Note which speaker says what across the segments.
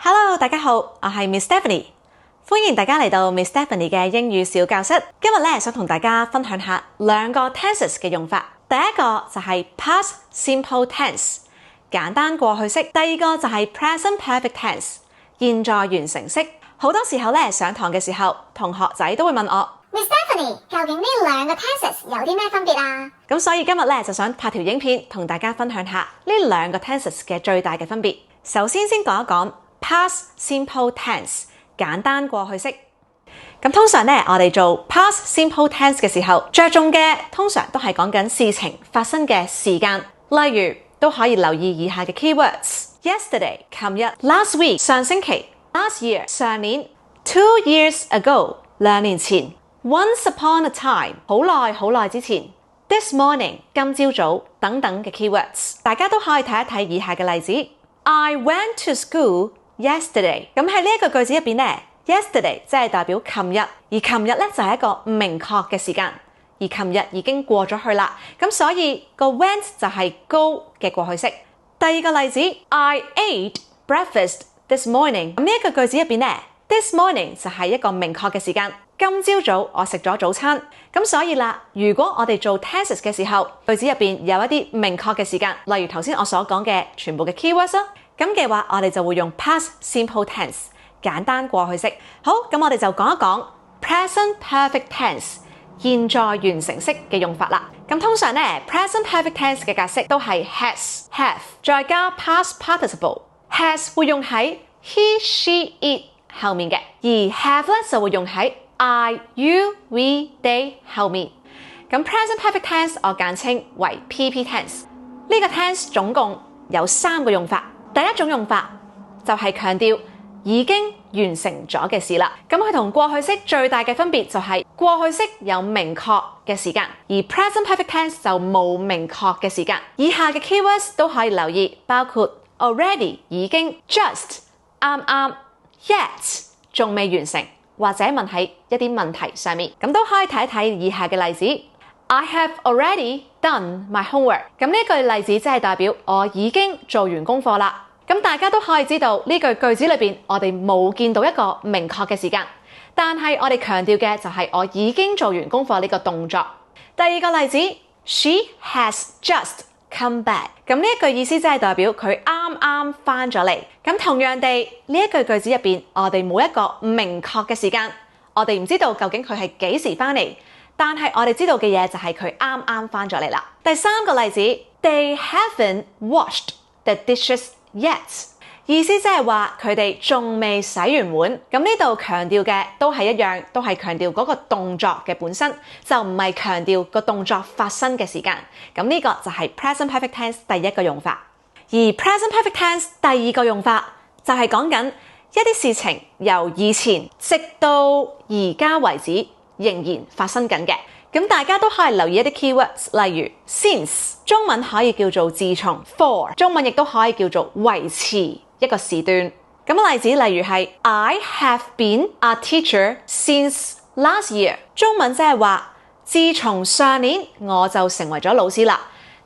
Speaker 1: Hello， 大家好，我係 Miss Stephanie， 歡迎大家嚟到 Miss Stephanie 嘅英語小教室。今日咧想同大家分享下兩個 tenses 嘅用法。第一個就係 past simple tense， 簡單過去式；第二個就係 present perfect tense， 現在完成式。好多時候咧上堂嘅時候，同學仔都會問我
Speaker 2: Miss Stephanie， 究竟呢兩個 tenses 有啲咩分別啊？
Speaker 1: 咁所以今日咧就想拍條影片同大家分享下呢兩個 tenses 嘅最大嘅分別。首先講一講 past simple tense， 簡單過去式。咁通常咧我哋做 past simple tense 嘅時候，着重嘅通常都係講緊事情發生嘅時間，例如都可以留意以下嘅 keywords： yesterday 琴日， last week 上星期， last year 上年， 2 years ago 2年前， once upon a time 好耐之前， this morning 今朝早等等嘅 keywords， 大家都可以睇一睇以下嘅例子。I went to school yesterday。咁喺呢一個句子入邊咧 ，yesterday 即係代表琴日，而琴日咧就係一個唔明確嘅時間，而琴日已經過咗去啦。咁所以個 went 就係 go 嘅過去式。第二個例子 ，I ate breakfast this morning。咁呢一個句子入邊咧 ，this morning 就係一個明確嘅時間。今朝早我食咗早餐。咁所以啦，如果我哋做 tenses 嘅時候，句子入邊有一啲明確嘅時間，例如頭先我所講嘅全部嘅 keywords 啦，咁嘅話我哋就會用 past simple tense， 簡單過去式。好，咁我哋就講一講 present perfect tense， 現在完成式嘅用法啦。咁通常咧 present perfect tense 嘅格式都係 has、have 再加 past participle。has 會用喺 he、she、it 後面嘅，而 have 咧就會用喺I, you, we, they 後面。咁 present perfect tense 我簡稱為 PP tense。呢個 tense 總共有3個用法。第一種用法就係強調已經完成咗嘅事啦。咁佢同過去式最大嘅分別就係過去式有明確嘅時間，而 present perfect tense 就冇明確嘅時間。以下嘅 keywords 都可以留意，包括 already 已經、just 啱啱、yet 仲未完成，或者問喺一啲問題上面，咁都可以睇一睇以下嘅例子。I have already done my homework。咁呢句例子即係代表我已經做完功課啦。咁大家都可以知道呢句句子裏邊，我哋冇見到一個明確嘅時間，但係我哋強調嘅就係我已經做完功課呢個動作。第二個例子 ，She has just come back。咁呢一句意思即係代表佢啱啱翻咗嚟。咁同樣地，呢一句句子入邊，我哋冇一個明確嘅時間，我哋唔知道究竟佢係幾時翻嚟，但係我哋知道嘅嘢就係佢啱啱翻咗嚟啦。第三個例子 ，They haven't washed the dishes yet。意思即係話佢哋仲未洗完碗。咁呢度強調嘅都係一樣，都係強調嗰個動作嘅本身，就唔係強調個動作發生嘅時間。咁呢個就係 present perfect tense 第一個用法。而 present perfect tense 第二個用法就係講緊一啲事情由以前直到而家為止仍然發生緊嘅。咁大家都可以留意一啲 keywords， 例如 since 中文可以叫做自從， for 中文亦都可以叫做維持一個時段。咁例子例如係 I have been a teacher since last year， 中文即係話自從上年我就成為咗老師啦，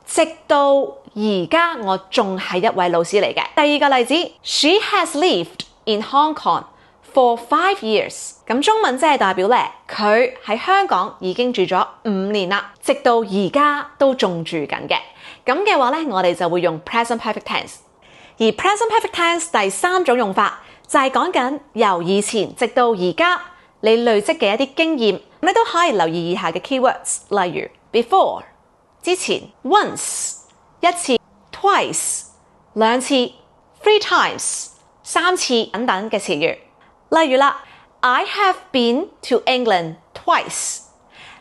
Speaker 1: 直到而家我仲係一位老師嚟嘅。第二個例子 She has lived in Hong Kong for 5 years。 咁中文即係代表咧，佢喺香港已經住咗5年啦，直到而家都仲住緊嘅。咁嘅話咧，我哋就會用 present perfect tense。而 present perfect tense 第三種用法就係講緊由以前直到而家你累積嘅一啲經驗。你都可以留意以下嘅 keywords， 例如 before 之前， once 一次， twice 兩次， three times 3次等等嘅詞語。例如啦 I have been to England twice。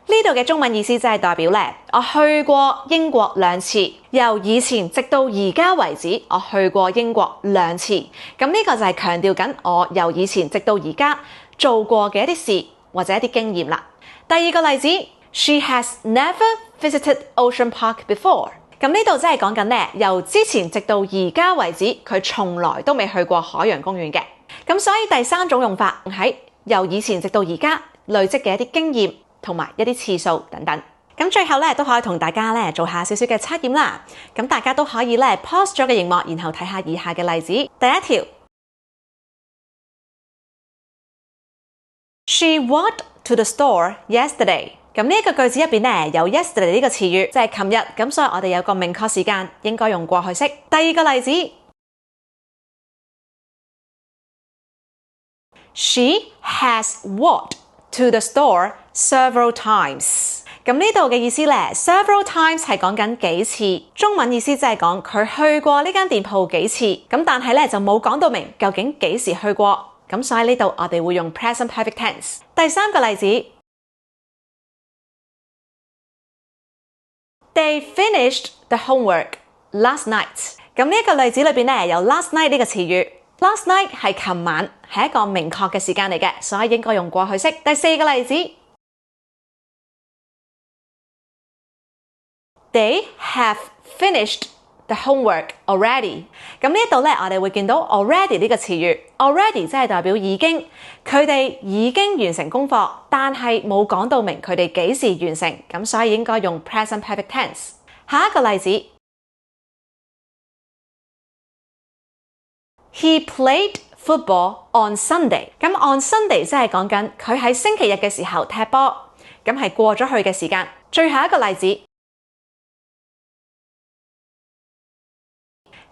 Speaker 1: 呢度嘅中文意思即係代表咧，我去過英國2次，由以前直到而家為止，我去過英國2次。咁呢個就係強調緊我由以前直到而家做過嘅一啲事或者一啲經驗啦。第二個例子 She has never visited Ocean Park before。 咁呢度真係講緊咧，由之前直到而家為止，佢從來都未去過海洋公園嘅。咁所以第三種用法喺由以前直到而家累積嘅一啲經驗同埋一啲次數等等。咁最後咧都可以同大家咧做下少少嘅測驗啦。咁大家都可以咧 pause 咗個熒幕，然後睇下以下嘅例子。第一條 She walked to the store yesterday。咁呢一個句子入邊咧有 yesterday 呢個詞語，即係琴日，咁所以我哋有個明確時間，應該用過去式。第二個例子 ，She has walked to the store several times。咁呢度嘅意思咧 ，several times 係講緊幾次，中文意思即係講佢去過呢間店鋪幾次，咁但係咧就冇講到明究竟幾時去過，咁所以呢度我哋會用 present perfect tense。第三個例子 ，They finished the homework last night。咁呢一個例子裏邊咧有 last night 呢個詞語 ，last night 係琴晚，係一個明確嘅時間嚟嘅，所以應該用過去式。第四個例子。They have finished the homework already。咁呢一度咧，我哋會見到 already 呢個詞語 ，already 即係代表已經，佢哋已經完成功課，但係冇講到明佢哋幾時完成，咁所以應該用 present perfect tense。下一個例子 ，He played football on Sunday。咁 on Sunday 即係講緊佢喺星期日嘅時候踢波，咁係過咗去嘅時間。最後一個例子。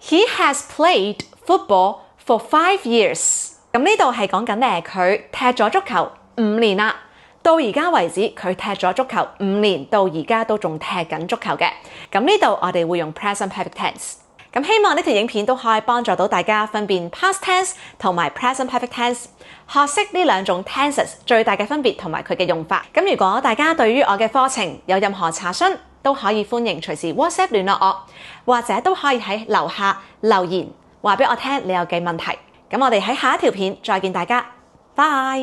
Speaker 1: He has played football for 5 years。咁呢度係講緊咧，佢踢咗足球5年啦，到而家為止佢踢咗足球5年，到而家都仲踢緊足球嘅。咁呢度我哋會用 present perfect tense。咁希望呢條影片都可以幫助到大家分辨 past tense 同埋 present perfect tense， 學識呢兩種 tenses 最大嘅分別同埋佢嘅用法。咁如果大家對於我嘅課程有任何查詢，都可以歡迎隨時 WhatsApp 聯絡我，或者都可以喺樓下留言話俾我聽你有嘅問題。咁我哋喺下一條片再見大家，拜。